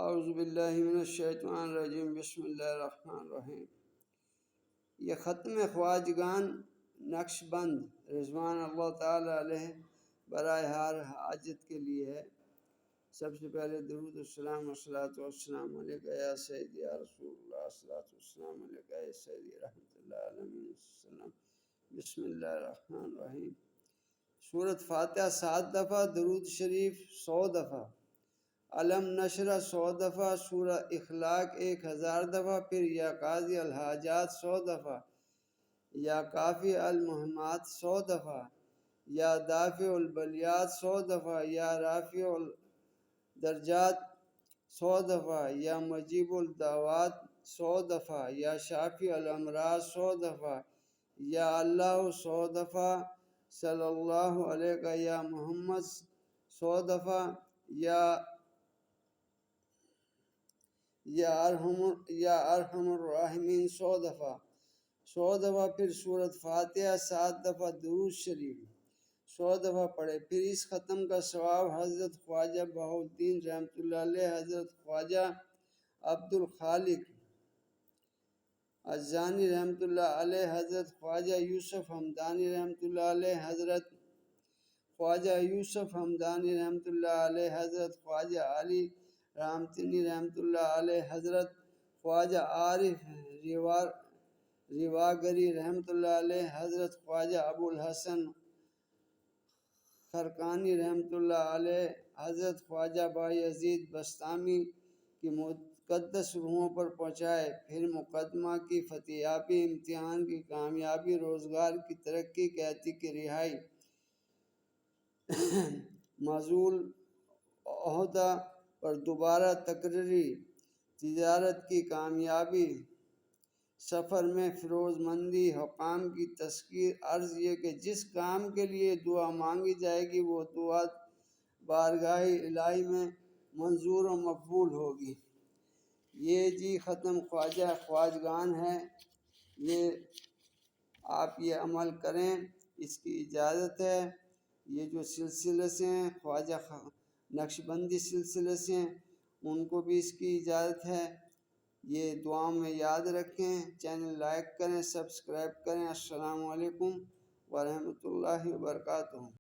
اعوذ باللہ من الشیطان الرجیم، بسم اللہ الرحمن الرحیم۔ یہ ختم خواجگان نقش بند رضوان اللہ تعالیٰ علیہ برائے ہر حاجت کے لیے ہے۔ سب سے پہلے درود السلام والصلاۃ والسلام علیکہ یا سیدی یا رسول اللہ، الصلاۃ والسلام علیکہ یا سیدی رحمۃ اللہ علیہ وسلم۔ بسم اللہ الرحمن الرحیم۔ سورۃ فاتحہ 7 دفعہ، درود شریف 100 دفعہ، علم نشرہ 100 دفعہ، سورہ اخلاق 1000 دفعہ، پھر یا قاضی الحاجات 100 دفعہ، یا کافی المہمات 100 دفعہ، یا دافع البلیات 100 دفعہ، یا رافع الدرجات 100 دفعہ، یا مجیب الدعوات 100 دفعہ، یا شافی الامراض 100 دفعہ، یا اللہ 100 دفعہ، صلی اللہ علیہ یا محمد 100 دفعہ، یا ارحم الراحمین 100 دفعہ 100 دفعہ، پھر سورۃ فاتحہ 7 دفعہ، درود شریف 100 دفعہ پڑھے۔ پھر اس ختم کا ثواب حضرت خواجہ بہاؤالدین رحمۃ اللہ علیہ، حضرت خواجہ عبدالخالق الزانی رحمۃ اللہ علیہ، حضرت خواجہ یوسف ہمدانی رحمۃ اللہ علیہ، حضرت خواجہ یوسف ہمدانی رحمۃ اللہ علیہ، حضرت خواجہ علی رامتنی رحمۃ اللہ علیہ، حضرت خواجہ عارف ریواگری رحمۃ اللہ علیہ، حضرت خواجہ ابوالحسن خرقانی رحمۃ اللہ علیہ، حضرت خواجہ بایزید بسطامی کی مقدس روحوں پر پہنچائے۔ پھر مقدمہ کی فتح یابی، امتحان کی کامیابی، روزگار کی ترقی، قحطی کی رہائی، معزول عہدہ پر دوبارہ تقرری، تجارت کی کامیابی، سفر میں فروز مندی، حکام کی تذکیر۔ عرض یہ کہ جس کام کے لیے دعا مانگی جائے گی وہ دعا بارگاہ الہی میں منظور و مقبول ہوگی۔ یہ جی ختم خواجگان ہے، یہ آپ یہ عمل کریں، اس کی اجازت ہے۔ یہ جو سلسلے سے ہیں، خواجہ نقش بندی سلسلے سے ہیں، ان کو بھی اس کی اجازت ہے۔ یہ دعاؤں میں یاد رکھیں، چینل لائک کریں، سبسکرائب کریں۔ السلام علیکم ورحمۃ اللہ وبرکاتہ۔